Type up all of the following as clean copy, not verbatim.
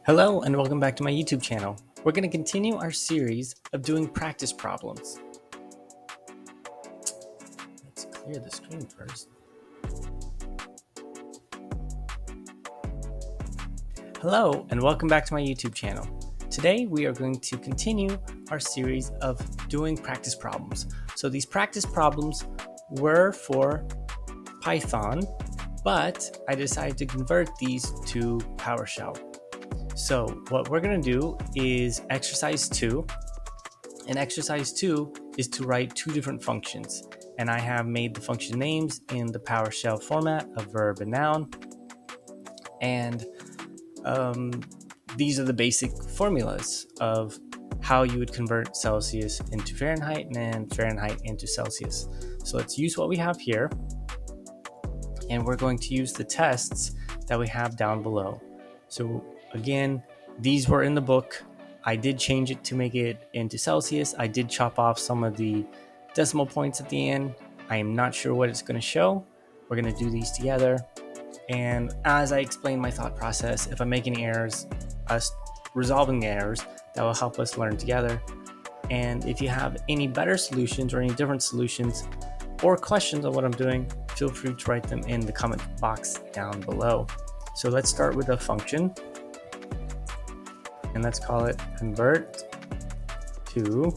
Hello and welcome back to my YouTube channel. We're going to continue our series of doing practice problems. Let's clear the screen first. Hello and welcome back to my YouTube channel. Today we are going to continue our series of doing practice problems. So these practice problems were for Python, but I decided to convert these to PowerShell. So what we're going to do is exercise 2. And exercise 2 is to write two different functions. And I have made the function names in the PowerShell format of verb and noun. And these are the basic formulas of how you would convert Celsius into Fahrenheit and Fahrenheit into Celsius. So let's use what we have here. And we're going to use the tests that we have down below. So again, these were in the book. I did change it to make it into Celsius. I did chop off some of the decimal points at the end. I am not sure what it's going to show. We're going to do these together. And as I explain my thought process, if I make any errors, us resolving the errors, that will help us learn together. And if you have any better solutions or any different solutions or questions on what I'm doing, feel free to write them in the comment box down below. So let's start with a function. And let's call it convert to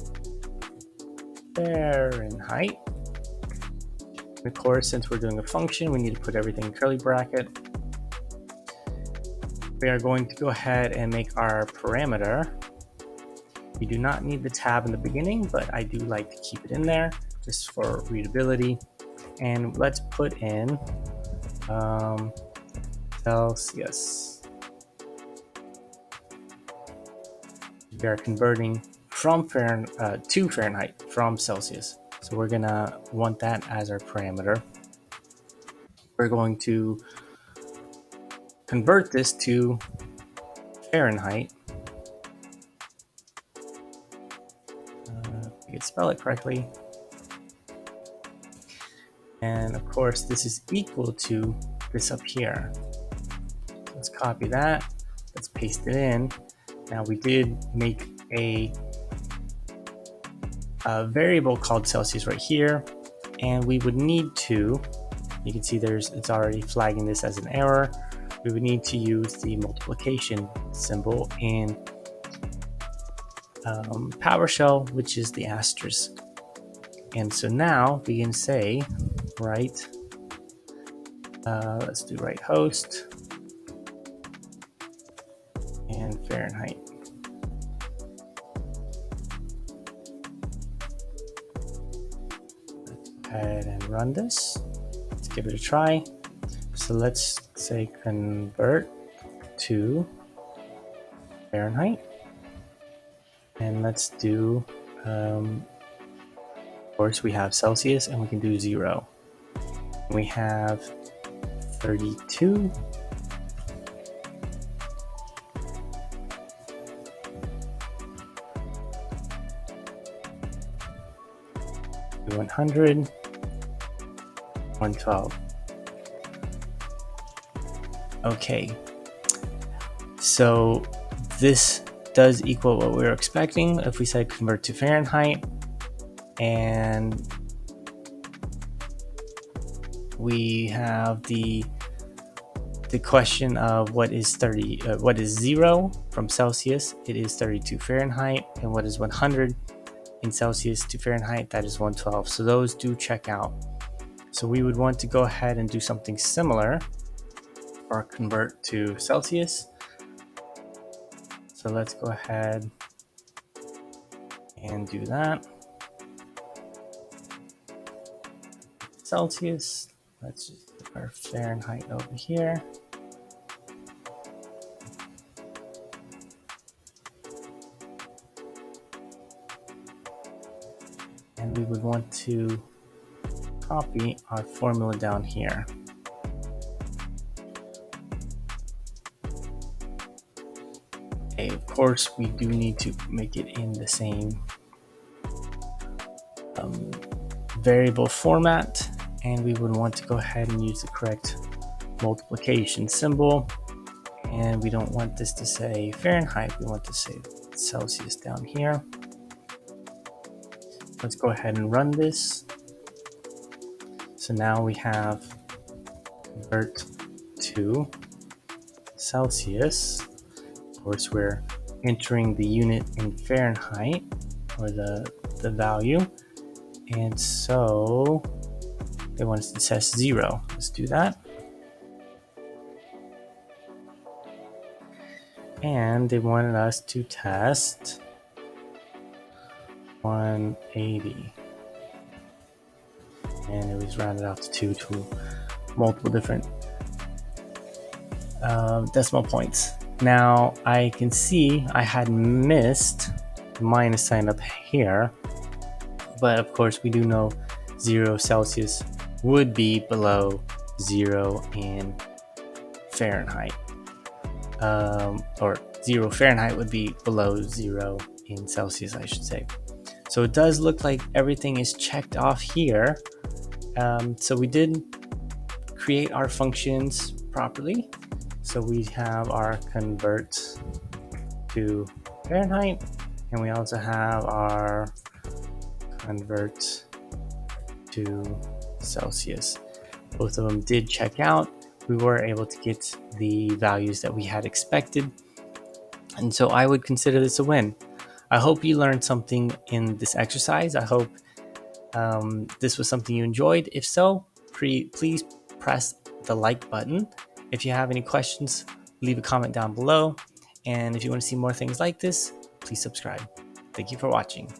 Fahrenheit. Of course, since we're doing a function, we need to put everything in curly bracket. We are going to go ahead and make our parameter. We do not need the tab in the beginning, but I do like to keep it in there just for readability. And let's put in Celsius. We are converting from to Fahrenheit from Celsius. So we're gonna want that as our parameter. We're going to convert this to Fahrenheit. If you can spell it correctly. And of course, this is equal to this up here. Let's copy that. Let's paste it in. Now we did make a variable called Celsius right here, and we would need to, you can see it's already flagging this as an error. We would need to use the multiplication symbol in PowerShell, which is the asterisk. And so now we can say, let's do right host and Fahrenheit. Let's go ahead and run this. Let's give it a try. So let's say convert to Fahrenheit. And let's do, of course, we have Celsius and we can do 0. We have 32. To 100, 112. Okay, so this does equal what we were expecting if we said convert to Fahrenheit, and we have the question of what is 0 from Celsius. It is 32 Fahrenheit, and what is 100 in Celsius to Fahrenheit? That is 112. So those do check out. So we would want to go ahead and do something similar, or convert to Celsius. So let's go ahead and do that. Celsius. Let's just put our Fahrenheit over here. And we would want to copy our formula down here. Okay, of course, we do need to make it in the same variable format, and we would want to go ahead and use the correct multiplication symbol. And we don't want this to say Fahrenheit, we want to say Celsius down here. Let's go ahead and run this. So now we have convert to Celsius. Of course, we're entering the unit in Fahrenheit, or the value. And so they want us to test 0. Let's do that. And they wanted us to test 180. And it was rounded out to 2 to multiple different decimal points. Now I can see I had missed the minus sign up here, but of course we do know 0 Celsius would be below 0 in Fahrenheit, or 0 Fahrenheit would be below 0 in Celsius, I should say. So it does look like everything is checked off here. So we did create our functions properly. So we have our convert to Fahrenheit, and we also have our convert to Celsius. Both of them did check out. We were able to get the values that we had expected. And so I would consider this a win. I hope you learned something in this exercise. I hope this was something you enjoyed. If so, please press the like button. If you have any questions, leave a comment down below. And if you want to see more things like this, please subscribe. Thank you for watching.